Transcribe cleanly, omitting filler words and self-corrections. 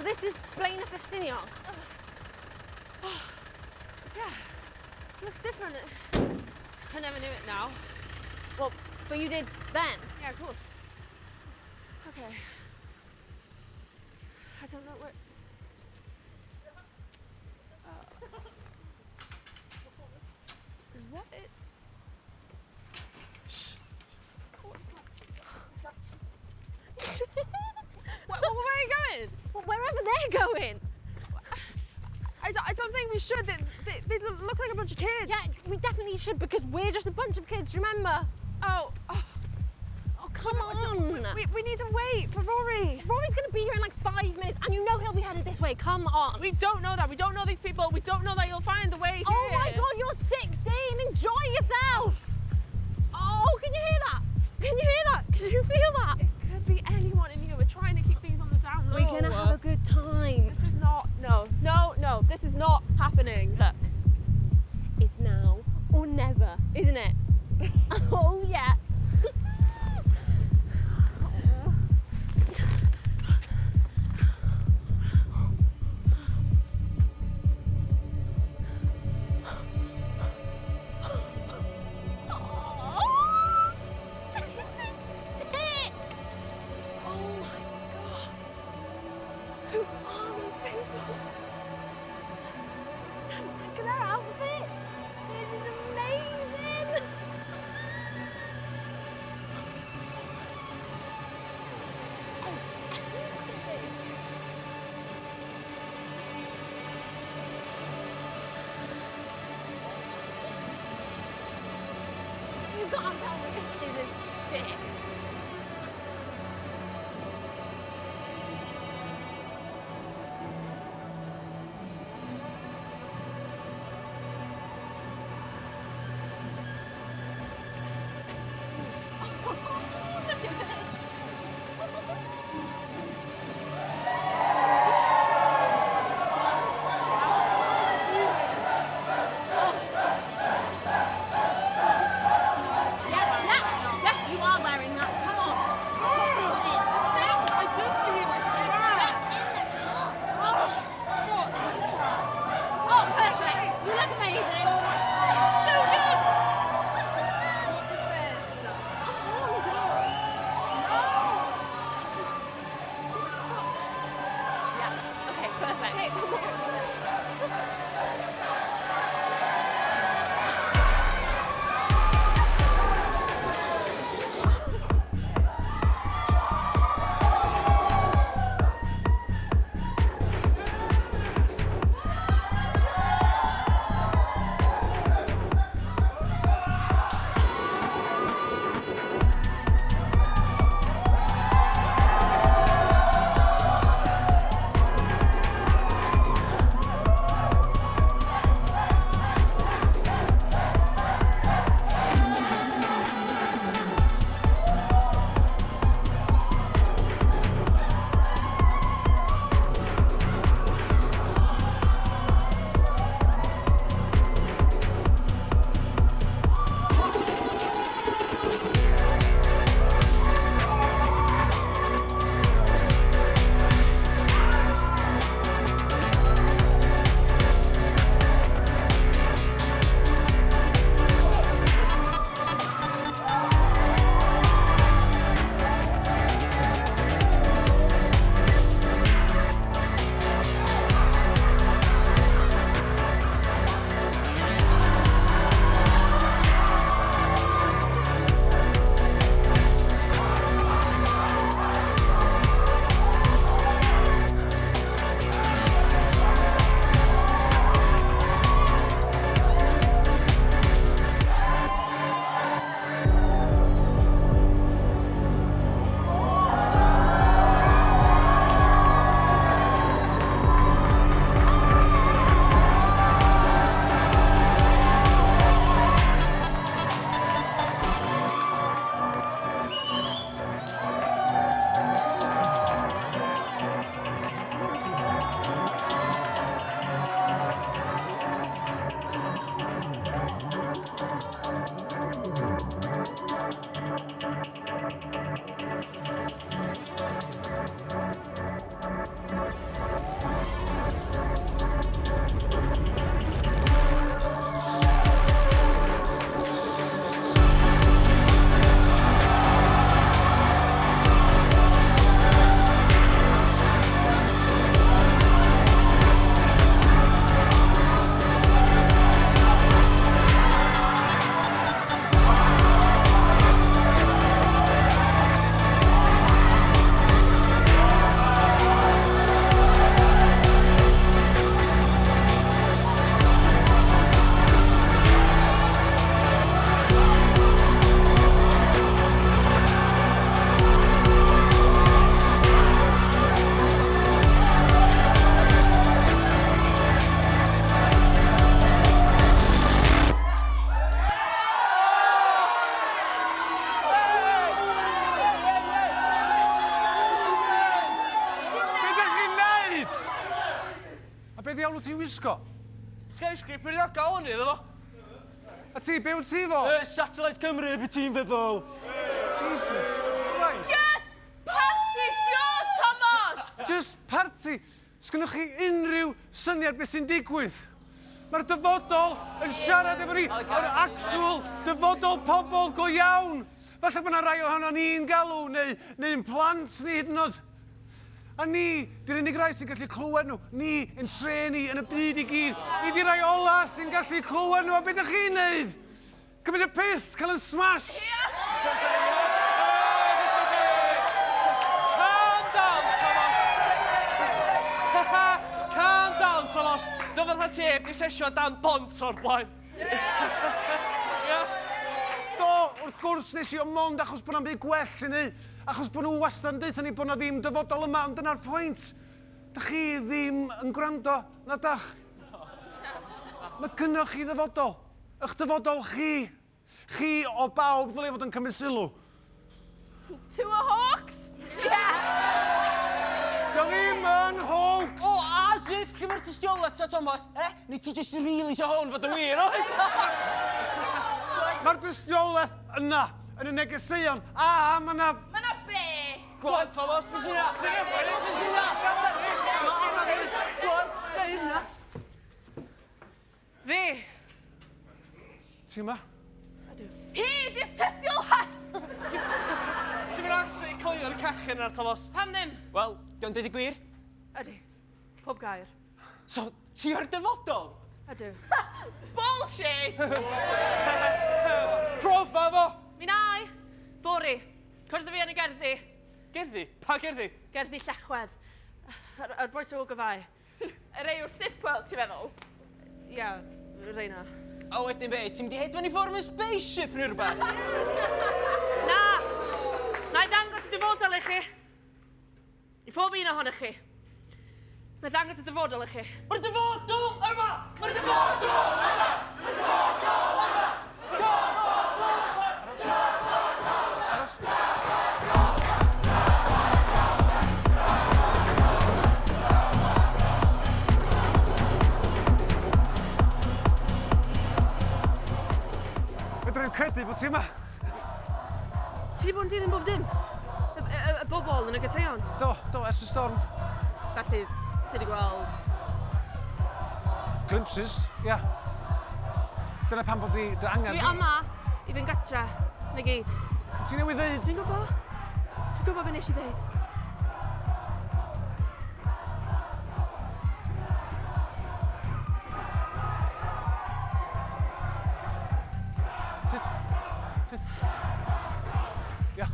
this is Blaenau Ffestiniog. Yeah, it looks different. I never knew it now. Well, but you did then. Yeah, of course. Okay. I don't know what... What it... Where are you going? Well, wherever they're going. I don't think we should. They look like a bunch of kids. Yeah, we definitely should because we're just a bunch of kids, remember? Oh, come on. we need to wait for Rory. Rory's going to be here in like 5 minutes and you know he'll be headed this way. Come on. We don't know that. We don't know these people. We don't know that you'll find the way here. Oh my God, you're 16. Enjoy yourself. Oh, can you hear that? Can you hear that? Can you feel that? It could be anyone in here. We're trying to keep things on the down low. We're going to have a good time. This is not... No. This is not happening. Look, it's now or never, isn't it? Oh, yeah. You can't tell me this isn't sick. Yes, you are wearing that. wisgo? Skyscraper i ogal hwnny, iddo fo. A ti, be wyt ti fo? Satellite Cymru, beth ti'n feddwl? Jesus Christ. Just party, tio, Thomas! Just parti. Sgynnoch chi unrhyw syniad beth sy'n digwydd? Mae'r dyfodol yn siarad efo ni, yr actual dyfodol pobl go iawn. Falle bod yna rai ohono ni'n galw, neu'n plant ni hyd yn oed. A ni, di'r unig rai sy'n gallu clywed nhw. Ni yn trenu yn y byd i gyd. Ni di rai ola sy'n gallu clywed nhw. A beth ydych chi'n neud? Cymryd y piss, cael yn smash. Calm down, Thomas. Calm down, Thomas. Dyfod ha teb di sesio dan bont o'r blaen. Do, wrth gwrs nes i o mond achos bod yna'n byd gwell i ni. Achos bod nhw wastad yn deitha ni bod yna ddim dyfodol yma, ond dyna'r pwynt. Dych chi ddim yn gwrando, na dach? Mae gynnoch chi ddyfodol. Ych dyfodol chi. Chi o bawb ddylai fod yn cymryd sylw. To a hawks? Dy ddim yn hawks! O, as if cyfer tystiolaeth ta, Thomas. Neu ti jyst yn rili isio hwn fod yn wir, oes? Mae'r dystiolaeth yna, yn y negeseuon, a mae yna... Mae na be? Go on, Thomas. Nes i na. Fi. Ti yma? Hi, di'r tystiolaeth! Ti'n mynd actually coelio'r cachyn ar, Thomas? Pam ddim? Wel, diolch dweud y gwir. Ydy. Pob gair. So, ti o'r dyfodol? Ydw. Bullshit! Profa fo! Mi nai. Fori. Cwrdd fi yn y gerddi. Gerddi? Pa gerddi? Gerddi Llechwedd. Yr boes o gyfau. Y rei wrth sipwell, ti'n feddwl? Ia, reina. O, wedyn be, ti'n mynd i hedfan i ffwrdd mewn spaceship neu rhywbeth? Na! Na i ddangos y dyfodol i chi. I phob un ohonych chi. Na i ddangos y dyfodol i chi. Mae'r dyfodol yma! Mae'r dyfodol yma! Mae'r dyfodol yma! Fedra i'n credu bod ti yma. Ti wedi bod yn dilyn bob dim? Y bobl yn y gyteion? Do, ers y storm. Felly, ti wedi gweld... Glimpses, ia. Dyna pan bod ni dy angen. Dwi yma i fynd gatra, neu gyd. Ti newydd ddeud? Dwi'n gwybod. Dwi'n gwybod beth nes i ddeud. Tyd. Ia.